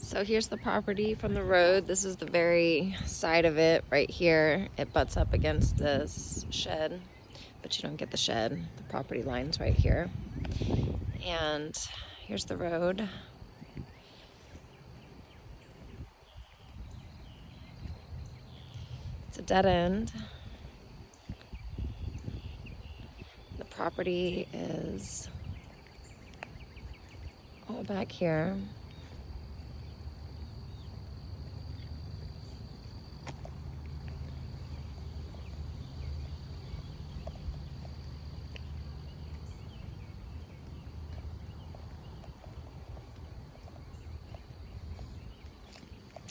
So here's the property from the road. This is the very side of it right here. It butts up against this shed, but you don't get the shed. The property line's right here. And here's the road. It's a dead end. The property is all back here.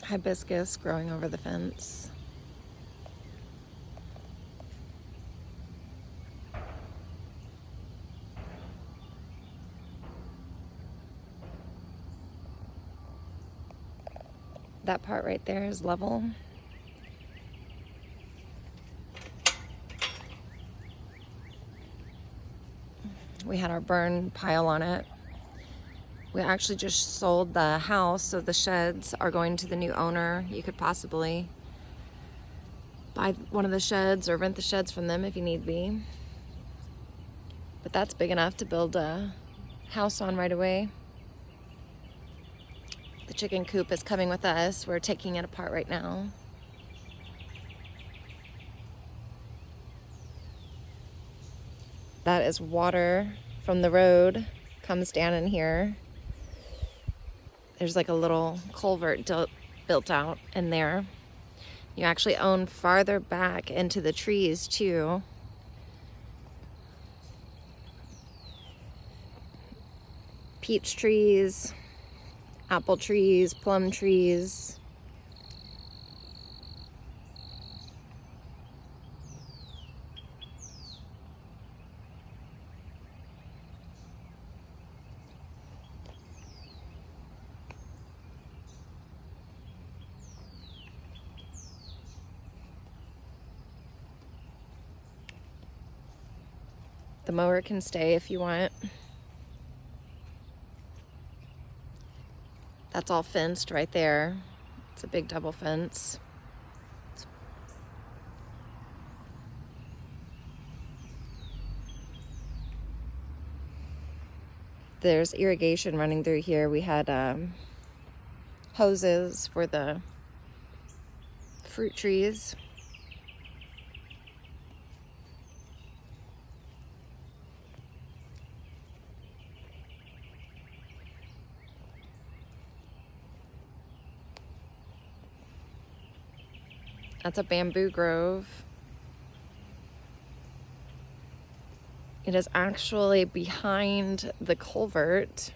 Hibiscus growing over the fence. That part right there is level. We had our burn pile on it. We actually just sold the house, so the sheds are going to the new owner. You could possibly buy one of the sheds or rent the sheds from them if you need be. But that's big enough to build a house on right away. The chicken coop is coming with us. We're taking it apart right now. That is water from the road, comes down in here. There's like a little culvert built out in there. You actually own farther back into the trees too. Peach trees, apple trees, plum trees. The mower can stay if you want. That's all fenced right there. It's a big double fence. There's irrigation running through here. We had hoses for the fruit trees. That's a bamboo grove. It is actually behind the culvert,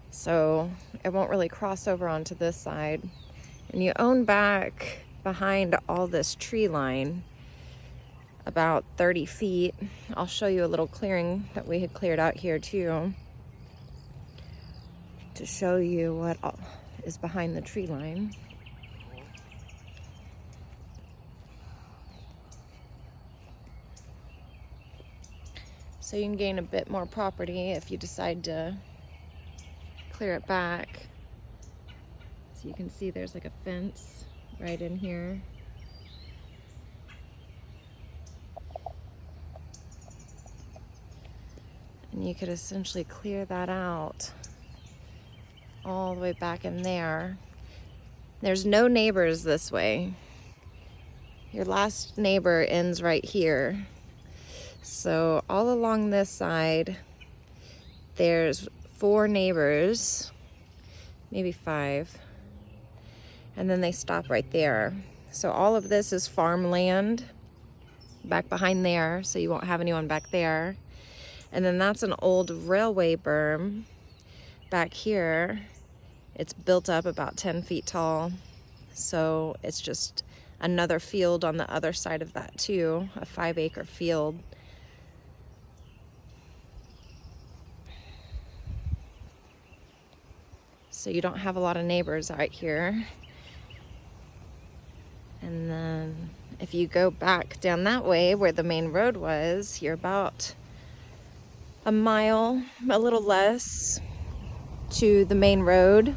so it won't really cross over onto this side. And you own back behind all this tree line about 30 feet. I'll show you a little clearing that we had cleared out here too, to show you what is behind the tree line. So you can gain a bit more property if you decide to clear it back. So you can see there's like a fence right in here. And you could essentially clear that out all the way back in there. There's no neighbors this way. Your last neighbor ends right here. So all along this side, there's 4 neighbors, maybe 5, and then they stop right there. So all of this is farmland back behind there, so you won't have anyone back there. And then that's an old railway berm back here. It's built up about 10 feet tall, so it's just another field on the other side of that too, a 5-acre field. So you don't have a lot of neighbors out here. And then if you go back down that way where the main road was, you're about a mile, a little less, to the main road.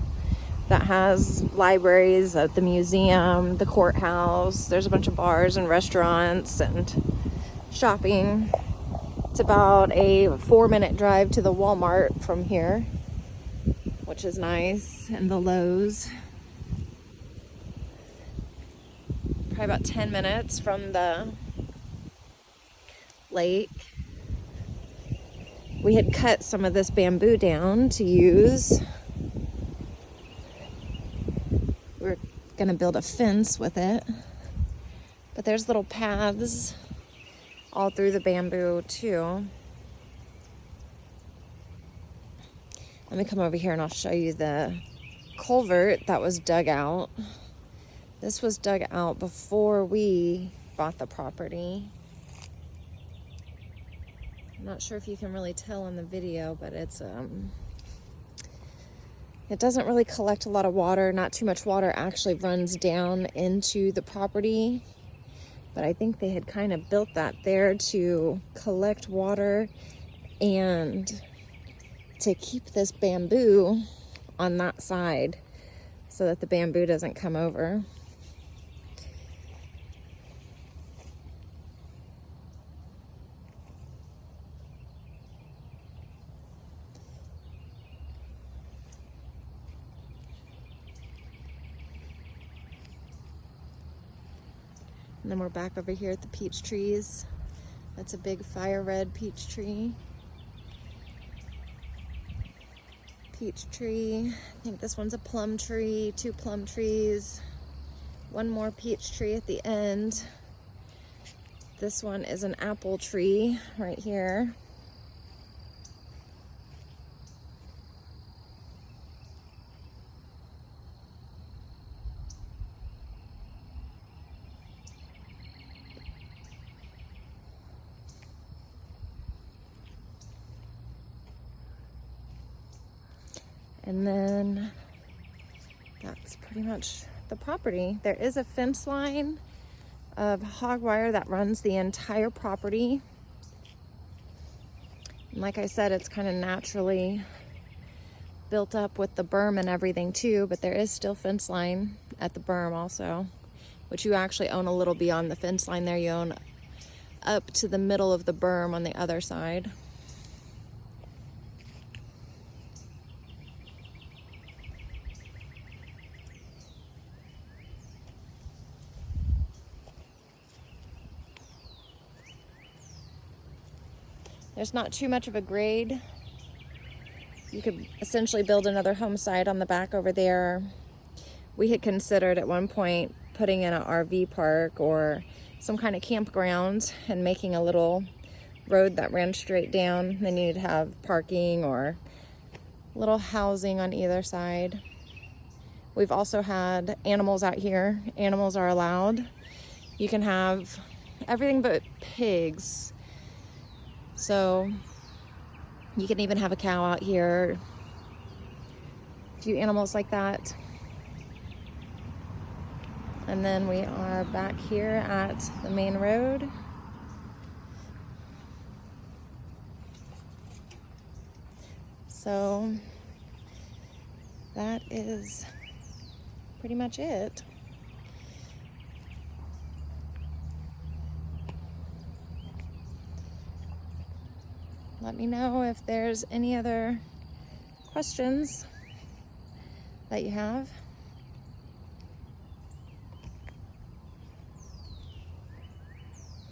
that has libraries at the museum, the courthouse. There's a bunch of bars and restaurants and shopping. It's about a 4-minute drive to the Walmart from here, which is nice, and the Lowe's. Probably about 10 minutes from the lake. We had cut some of this bamboo down to use. We're gonna build a fence with it. But there's little paths all through the bamboo too. Let me come over here and I'll show you the culvert that was dug out. This was dug out before we bought the property. I'm not sure if you can really tell in the video, but it doesn't really collect a lot of water. Not too much water actually runs down into the property. But I think they had kind of built that there to collect water and to keep this bamboo on that side so that the bamboo doesn't come over. And then we're back over here at the peach trees. That's a big fire red peach tree. Peach tree. I think this one's a plum tree, 2 plum trees, 1 more peach tree at the end. This one is an apple tree right here. And then that's pretty much the property. There is a fence line of hog wire that runs the entire property. And like I said, it's kind of naturally built up with the berm and everything too, but there is still fence line at the berm also, which you actually own a little beyond the fence line there. You own up to the middle of the berm on the other side. There's not too much of a grade. You could essentially build another home site on the back over there. We had considered at one point putting in an RV park or some kind of campground and making a little road that ran straight down. Then you'd have parking or little housing on either side. We've also had animals out here. Animals are allowed. You can have everything but pigs. So you can even have a cow out here, a few animals like that. And then we are back here at the main road. So that is pretty much it. Let me know if there's any other questions that you have.